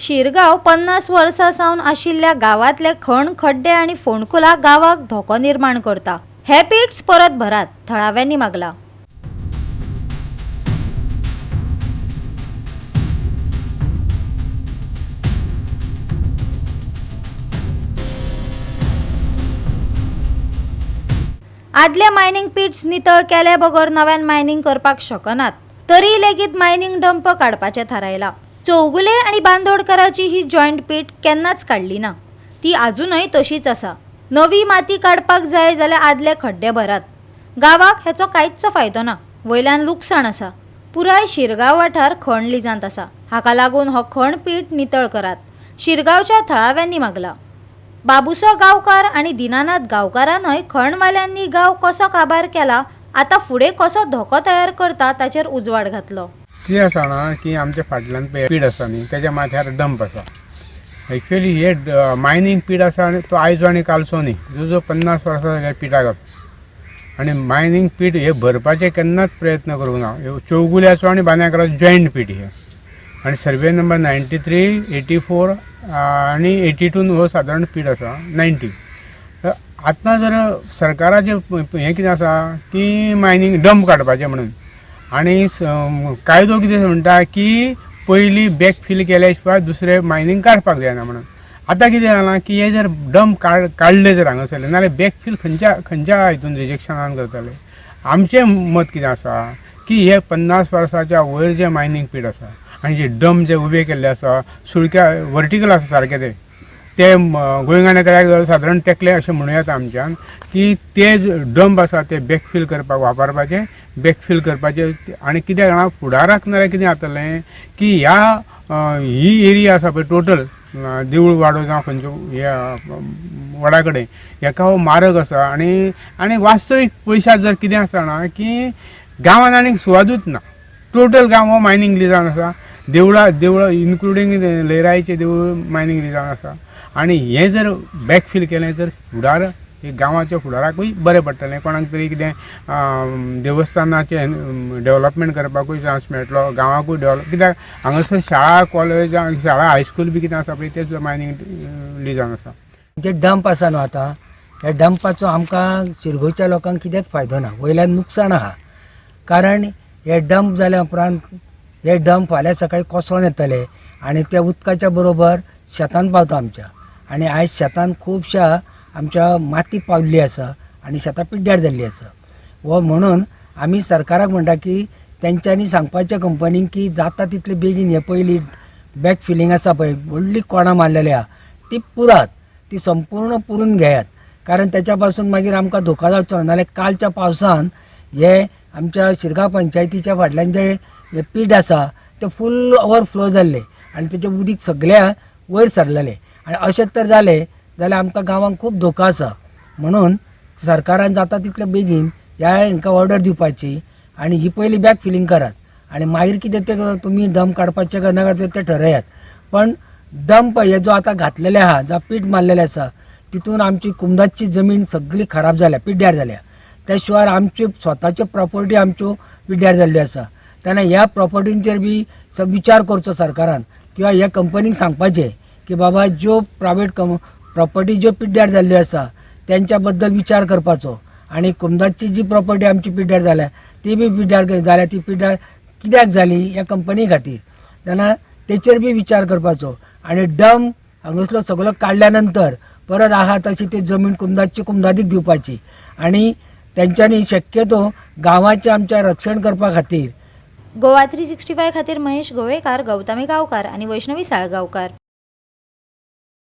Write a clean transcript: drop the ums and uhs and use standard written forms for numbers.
शिरगाव 50 वर्सां सावन आशिल्ल्या गावातले खण खड्डे आणि फोंडकुला गावाक धोको निर्माण करता। हे पीट्स परत भरात, थळाव्यांनी मागला। आदले मायनिंग पीट्स नितळ केले बगर नव्यान मायनिंग करपाक शकनात, तरी लेगीत मायनिंग डंप काडपाचे थारायला। चौगुले आणि बांदोडकराची ही जॉइंट पीट केन्नाच काडली ना, ती अजूनय तशीच आसा। नवी माती काडपाक जाय जाल्यार आदले खड्डे भरात। गावाक हेचो कांयच फायदो ना, वयल्यान लुकसाण आसा। पुराय शिरगाव वाठार खण लिजांत आसा, हाका लागून हो खण पीट नितळ करात, शिरगावच्या थळाव्यांनी मागला। बाबूसो गांवकार आणि दिनानाथ गांवकारानय खणवाल्यांनी गांव कसो काबार केला, आता फुडें कसो धोको तयार करता ताचेर उजवाड घातलो। कितें आसा ना की आमच्या फाटल्यान पीड आसा न्ही, तेच्या माथ्यार डंप आसा। एक्चुअली हे मायनिंग पीड आसा आनी तो आयजो आनी कालचो न्ही, जो 50 वर्सां जाल्या पिडाक आसा। आनी मायनिंग पीड हे भरपाचे केन्नाच प्रयत्न करूंक ना। चौगुल्याचो आनी बांद्याकराचो जॉयंट पीड हे, आनी सर्वे नंबर 93, 84 आनी 82 हो सादारण पीड आसा 90। आतां जर सरकाराचें हें कितें आसा की मायनिंग डंप काडपाचें म्हणून, आनी कायदो कितें म्हणटा की पयलीं बॅक फील केल्या शिवाय दुसरें मायनिंग काडपाक जायना म्हणून। आतां कितें जालां की हे जर डंप काडले जर हांगासरले नाल्यार बॅक फील खंयच्या हितून रिजेक्शनान करतले। आमचें मत कितें आसा की हे 50 वर्साच्या वयर जे मायनिंग पीड आसा आनी जे डंप जे उबे केल्ले आसा, सुळक्या वर्टिकल आसा सारके ते गोंयकांनी तयार सादारण तेकले अशें म्हणूं येता आमच्यान की ते डंप आसा ते बॅकफील करपाक वापरपाचे, बॅकफील करपाचे। आनी कित्याक जाणा फुडाराक नाल्यार कितें जातलें की ही एरिया आसा पळय टोटल देवूळ वाडो जावं खंयच्यो ह्या वडा कडेन हेका हो मारक आसा। आनी वास्तवीक पयशां जर कितें आसा ना की गांवांत आनीक सुवादूच ना, टोटल गांव हो मायनिंग लिजान आसा। देवळां इन्क्लुडींग लयराईचें देवूळ मायनिंग लिजान आसा। आनी हें जर बॅकफील केलें तर फुडार गांवाच्या फुडाराकूय बरें पडटलें, कोणाक तरी कितें देवस्थानाचें डेवलपमेंट करपाकूय चान्स मेळटलो, गांवाकूय डेवलप। कित्याक हांगासर शाळा कॉलेज शाळा हायस्कूल बी कितें आसा पळय तेच मायनिंग लिजान आसा। जे डंप आसा न्हू आतां, ह्या डंपाचो आमकां शिरगांवच्या लोकांक कित्याक फायदो ना, वयल्यान नुकसाण आहा। कारण हे डंप जाल्या उपरांत हे डंप फाल्यां सकाळीं कोसळून येतले आनी त्या उदकाच्या बरोबर शेतान पावता आमच्या। आनी आयज शेतान खुबशा आमच्या माती पाविल्ली आसा आनी शेतां पिड्ड्यार जाल्ली आसा। हो म्हणून आमी सरकाराक म्हणटा की तेंच्यांनी सांगपाचें कंपनीक की जाता तितले बेगीन हे पयलीं बॅक फिलींग आसा पळय, व्हडली कोणां मारलेली आहा ती पुरात, ती संपूर्ण पुरून घेयात। कारण तेच्या पासून मागीर आमकां धोका जावचो ना। नाल्यार कालच्या पावसान हे आमच्या शिरगांव पंचायतीच्या फाटल्यान जे पीड आसा ते फूल ओवरफ्लो जाल्ले आनी तेचें उदीक सगळ्या वयर सरलेलें। आनी अशें तर जालें जाल्यार आमकां गांवांक खूब धोको आसा। म्हणून सरकारान जाता तितले बेगीन ह्या हांकां ऑर्डर दिवपाची आनी ही पयली बॅक फिलींग करात आनी मागीर कितें ते तुमी डंप काडपाचें काय ना ते ठरयात। पण डंप हे जो आतां घातलेले आहा, जावं पीट मारलेलें आसा, तितून आमची कुमदाची जमीन सगळी खराब जाल्या, पिड्ड्यार जाल्या। त्या शिवाय आमच्यो स्वताच्यो प्रॉपर्टी आमच्यो पिड्ड्यार जाल्ल्यो आसा। तेन्ना ह्या प्रॉपर्टींचेर बी विचार करचो सरकारान, किंवा ह्या कंपनीक सांगपाचें की बाबा ज्यो प्रायवेट प्रॉपर्टी ज्यो पिड्ड्यार जाल्ल्यो आसा त्यांच्या बद्दल विचार करपाचो। आनी कुमदाची जी प्रॉपर्टी आमची पिड्ड्यार जाल्या ती बी पिड्ड्यार जाल्या, ती पिड्ड्यार कित्याक जाली ह्या कंपनी खातीर, तेन्ना तेचेर बी विचार करपाचो। आनी डंप हांगासलो सगळो काडल्या नंतर परत आहा तशी ती जमीन कुमदादीक दिवपाची आनी तेंच्यांनी शक्यतो गांवाचें आमच्या रक्षण करपा खातीर। गोवा 365 खातीर महेश गोवेकार, गौतमी गांवकार आणि वैष्णवी साळगांवकार।